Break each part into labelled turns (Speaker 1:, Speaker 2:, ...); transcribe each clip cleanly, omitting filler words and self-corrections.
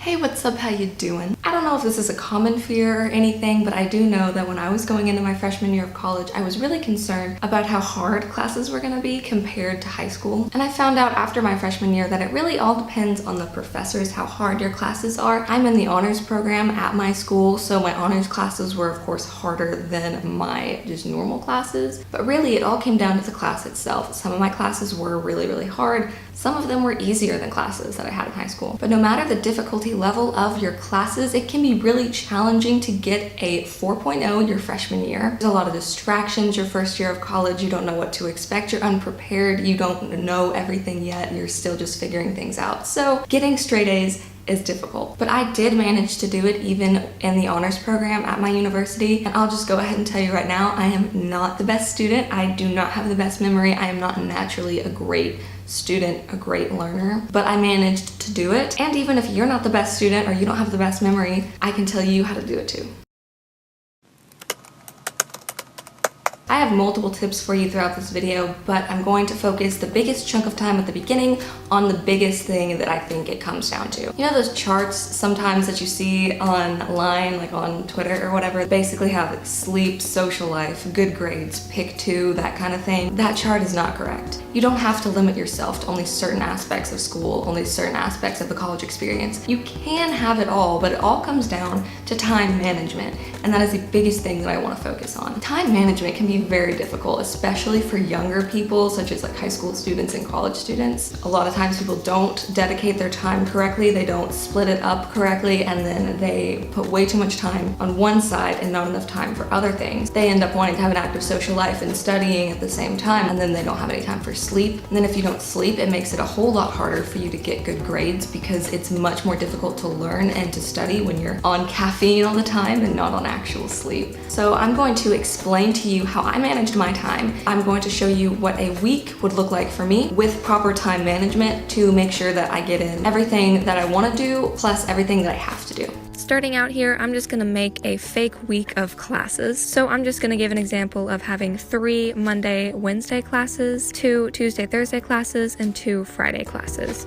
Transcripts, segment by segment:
Speaker 1: Hey, what's up? How you doing? I don't know if this is a common fear or anything, but I do know that when I was going into my freshman year of college, I was really concerned about how hard classes were gonna be compared to high school. And I found out after my freshman year that it really all depends on the professors, how hard your classes are. I'm in the honors program at my school, so my honors classes were of course harder than my just normal classes. But really it all came down to the class itself. Some of my classes were really hard. Some of them were easier than classes that I had in high school. But no matter the difficulty level of your classes, it can be really challenging to get a 4.0 your freshman year. There's a lot of distractions your first year of college. You don't know what to expect. You're unprepared. You don't know everything yet. You're still just figuring things out. So getting straight A's is difficult. But I did manage to do it even in the honors program at my university. And I'll just go ahead and tell you right now, I am not the best student. I do not have the best memory. I am not naturally a great student, a great learner, but I managed to do it. And even if you're not the best student or you don't have the best memory, I can tell you how to do it too. I have multiple tips for you throughout this video, but I'm going to focus the biggest chunk of time at the beginning on the biggest thing that I think it comes down to. You know those charts sometimes that you see online, like on Twitter or whatever, basically have like sleep, social life, good grades, pick two, that kind of thing. That chart is not correct. You don't have to limit yourself to only certain aspects of school, only certain aspects of the college experience. You can have it all, but it all comes down to time management, and that is the biggest thing that I want to focus on. Time management can be very difficult, especially for younger people, such as like high school students and college students. A lot of times people don't dedicate their time correctly, they don't split it up correctly, and then they put way too much time on one side and not enough time for other things. They end up wanting to have an active social life and studying at the same time, and then they don't have any time for sleep. And then if you don't sleep, it makes it a whole lot harder for you to get good grades because it's much more difficult to learn and to study when you're on caffeine all the time and not on actual sleep. So I'm going to explain to you how I managed my time. I'm going to show you what a week would look like for me with proper time management to make sure that I get in everything that I want to do plus everything that I have to do. Starting out here, I'm just gonna make a fake week of classes. So I'm just gonna give an example of having 3 Monday, Wednesday classes, 2 Tuesday, Thursday classes, and 2 Friday classes.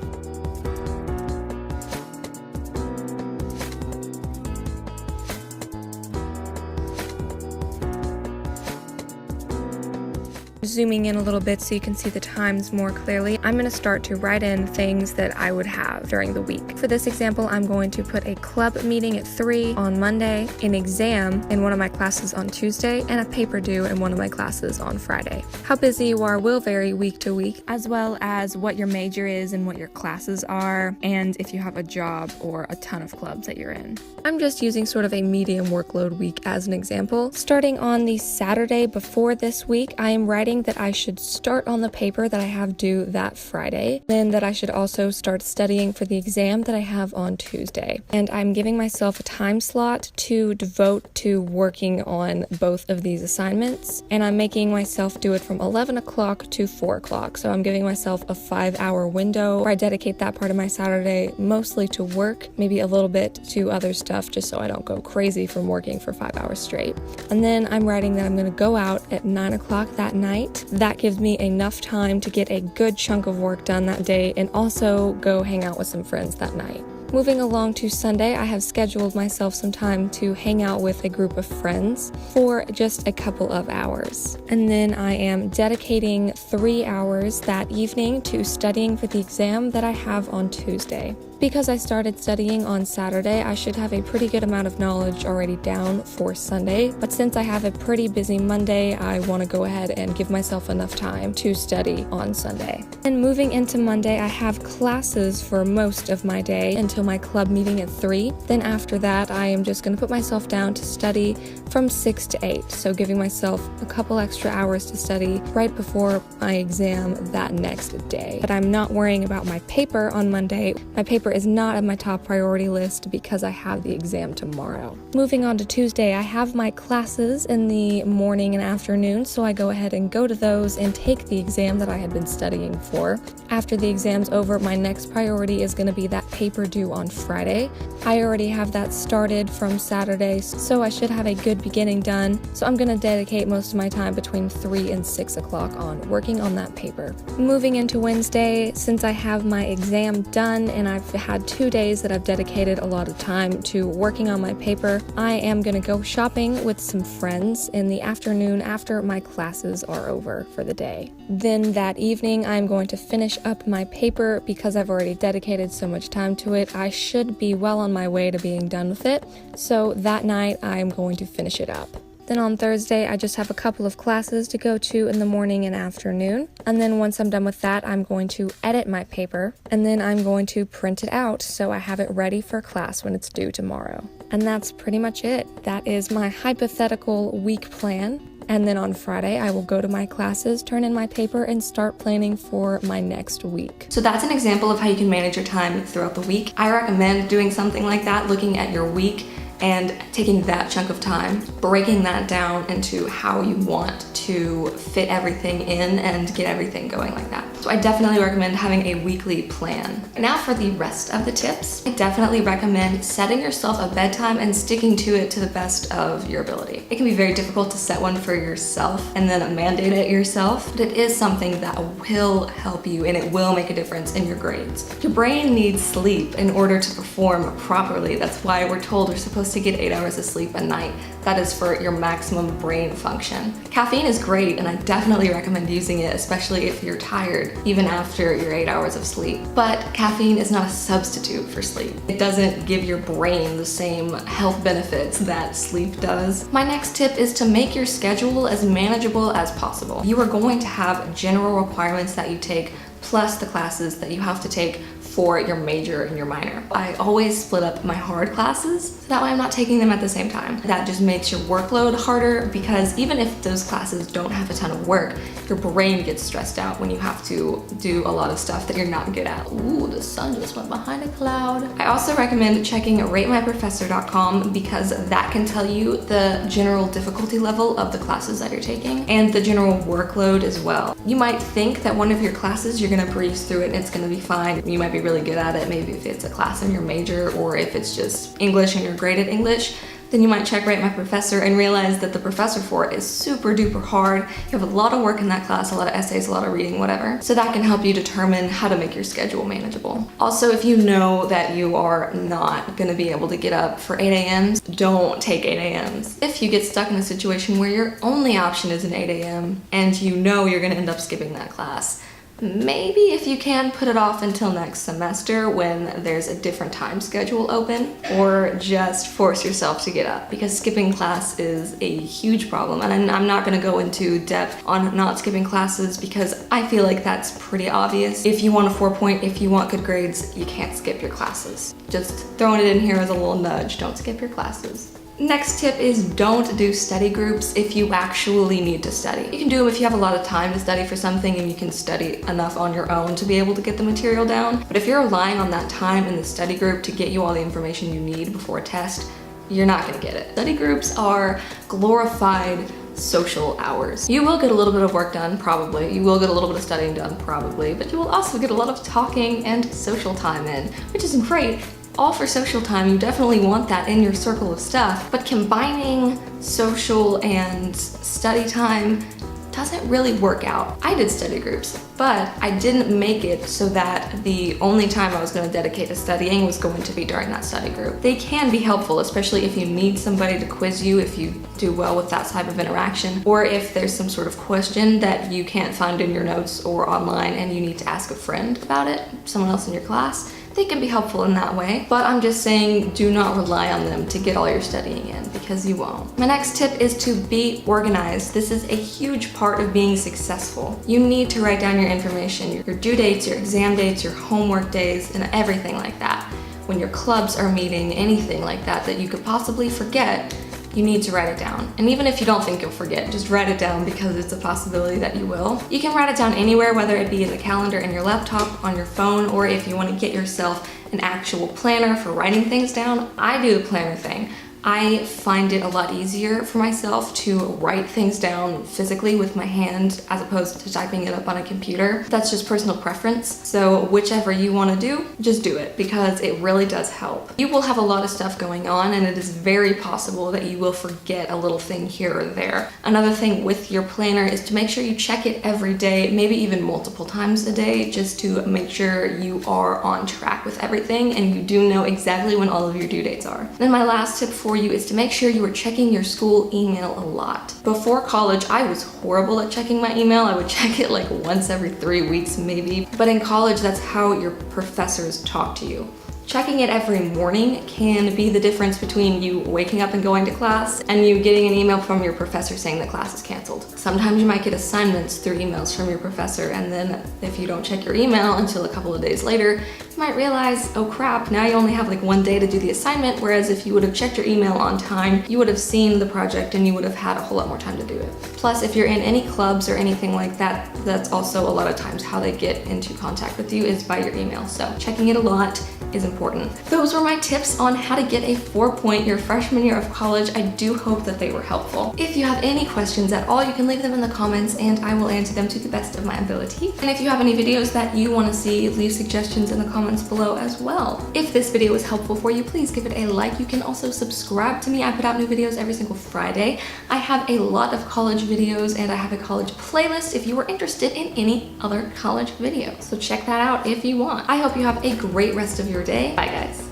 Speaker 1: Zooming in a little bit so you can see the times more clearly, I'm going to start to write in things that I would have during the week. For this example, I'm going to put a club meeting at 3 on Monday, an exam in one of my classes on Tuesday, and a paper due in one of my classes on Friday. How busy you are will vary week to week, as well as what your major is and what your classes are, and if you have a job or a ton of clubs that you're in. I'm just using sort of a medium workload week as an example. Starting on the Saturday before this week, I am writing that I should start on the paper that I have due that Friday, then that I should also start studying for the exam that I have on Tuesday. And I'm giving myself a time slot to devote to working on both of these assignments, and I'm making myself do it from 11 o'clock to 4 o'clock. So I'm giving myself a 5-hour window where I dedicate that part of my Saturday mostly to work, maybe a little bit to other stuff just so I don't go crazy from working for 5 hours straight. And then I'm writing that I'm going to go out at 9 o'clock that night. That gives me enough time to get a good chunk of work done that day and also go hang out with some friends that night. Moving along to Sunday, I have scheduled myself some time to hang out with a group of friends for just a couple of hours. And then I am dedicating 3 hours that evening to studying for the exam that I have on Tuesday. Because I started studying on Saturday, I should have a pretty good amount of knowledge already down for Sunday, but since I have a pretty busy Monday, I want to go ahead and give myself enough time to study on Sunday. And moving into Monday, I have classes for most of my day until my club meeting at 3. Then after that, I am just going to put myself down to study from 6 to 8, so giving myself a couple extra hours to study right before my exam that next day. But I'm not worrying about my paper on Monday. My paper is not on my top priority list because I have the exam tomorrow. Moving on to Tuesday, I have my classes in the morning and afternoon, so I go ahead and go to those and take the exam that I had been studying for. After the exam's over, my next priority is going to be that paper due on Friday. I already have that started from Saturday, so I should have a good beginning done, so I'm going to dedicate most of my time between 3 and 6 o'clock on working on that paper. Moving into Wednesday, since I have my exam done and I've had 2 days that I've dedicated a lot of time to working on my paper. I am gonna go shopping with some friends in the afternoon after my classes are over for the day. Then that evening, I'm going to finish up my paper because I've already dedicated so much time to it. I should be well on my way to being done with it. So that night, I'm going to finish it up. Then on Thursday, I just have a couple of classes to go to in the morning and afternoon. And then once I'm done with that, I'm going to edit my paper, and then I'm going to print it out so I have it ready for class when it's due tomorrow. And that's pretty much it. That is my hypothetical week plan. And then on Friday, I will go to my classes, turn in my paper, and start planning for my next week. So that's an example of how you can manage your time throughout the week. I recommend doing something like that, looking at your week and taking that chunk of time, breaking that down into how you want to fit everything in and get everything going like that. So I definitely recommend having a weekly plan. Now for the rest of the tips, I definitely recommend setting yourself a bedtime and sticking to it to the best of your ability. It can be very difficult to set one for yourself and then mandate it yourself, but it is something that will help you and it will make a difference in your grades. Your brain needs sleep in order to perform properly. That's why we're told we're supposed to get 8 hours of sleep a night. That is for your maximum brain function. Caffeine is great and I definitely recommend using it, especially if you're tired, even after your 8 hours of sleep. But caffeine is not a substitute for sleep. It doesn't give your brain the same health benefits that sleep does. My next tip is to make your schedule as manageable as possible. You are going to have general requirements that you take, plus the classes that you have to take for your major and your minor. I always split up my hard classes, so that way I'm not taking them at the same time. That just makes your workload harder because even if those classes don't have a ton of work, your brain gets stressed out when you have to do a lot of stuff that you're not good at. Ooh, the sun just went behind a cloud. I also recommend checking ratemyprofessor.com because that can tell you the general difficulty level of the classes that you're taking and the general workload as well. You might think that one of your classes you're gonna breeze through it and it's gonna be fine. You might be really good at it, maybe if it's a class in your major or if it's just English and you're great at English. Then you might check Rate My Professor and realize that the professor for it is super duper hard. You have a lot of work in that class, a lot of essays, a lot of reading, whatever. So that can help you determine how to make your schedule manageable. Also, if you know that you are not gonna be able to get up for 8 a.m.s, don't take 8 a.m.s. If you get stuck in a situation where your only option is an 8 a.m. and you know you're gonna end up skipping that class, maybe if you can put it off until next semester when there's a different time schedule open, or just force yourself to get up because skipping class is a huge problem. And I'm not gonna go into depth on not skipping classes because I feel like that's pretty obvious. If you want a 4-point, if you want good grades, you can't skip your classes. Just throwing it in here as a little nudge, don't skip your classes. Next tip is don't do study groups if you actually need to study. You can do them if you have a lot of time to study for something and you can study enough on your own to be able to get the material down. But if you're relying on that time in the study group to get you all the information you need before a test, you're not gonna get it. Study groups are glorified social hours. You will get a little bit of work done, probably. You will get a little bit of studying done, probably. But you will also get a lot of talking and social time in, which is great. All for social time, you definitely want that in your circle of stuff, but combining social and study time doesn't really work out. I did study groups, but I didn't make it so that the only time I was going to dedicate to studying was going to be during that study group. They can be helpful, especially if you need somebody to quiz you, if you do well with that type of interaction, or if there's some sort of question that you can't find in your notes or online and you need to ask a friend about it, someone else in your class. They can be helpful in that way, but I'm just saying do not rely on them to get all your studying in because you won't. My next tip is to be organized. This is a huge part of being successful. You need to write down your information, your due dates, your exam dates, your homework days, and everything like that. When your clubs are meeting, anything like that that you could possibly forget, you need to write it down. And even if you don't think you'll forget, just write it down because it's a possibility that you will. You can write it down anywhere, whether it be in the calendar in your laptop, on your phone, or if you want to get yourself an actual planner for writing things down. I do the planner thing. I find it a lot easier for myself to write things down physically with my hand as opposed to typing it up on a computer. That's just personal preference. So whichever you want to do, just do it because it really does help. You will have a lot of stuff going on and it is very possible that you will forget a little thing here or there. Another thing with your planner is to make sure you check it every day, maybe even multiple times a day, just to make sure you are on track with everything and you do know exactly when all of your due dates are. Then my last tip for you is to make sure you are checking your school email a lot. Before college, I was horrible at checking my email. I would check it like once every 3 weeks maybe. But in college, that's how your professors talk to you. Checking it every morning can be the difference between you waking up and going to class and you getting an email from your professor saying the class is canceled. Sometimes you might get assignments through emails from your professor, and then if you don't check your email until a couple of days later, you might realize, oh crap, now you only have like 1 day to do the assignment, whereas if you would have checked your email on time, you would have seen the project and you would have had a whole lot more time to do it. Plus, if you're in any clubs or anything like that, that's also a lot of times how they get into contact with you is by your email. So checking it a lot is important. Those were my tips on how to get a 4.0 your freshman year of college. I do hope that they were helpful. If you have any questions at all, you can leave them in the comments and I will answer them to the best of my ability. And if you have any videos that you want to see, leave suggestions in the comments below as well. If this video was helpful for you, please give it a like. You can also subscribe to me. I put out new videos every single Friday. I have a lot of college videos and I have a college playlist if you are interested in any other college videos. So check that out if you want. I hope you have a great rest of your day. Bye guys.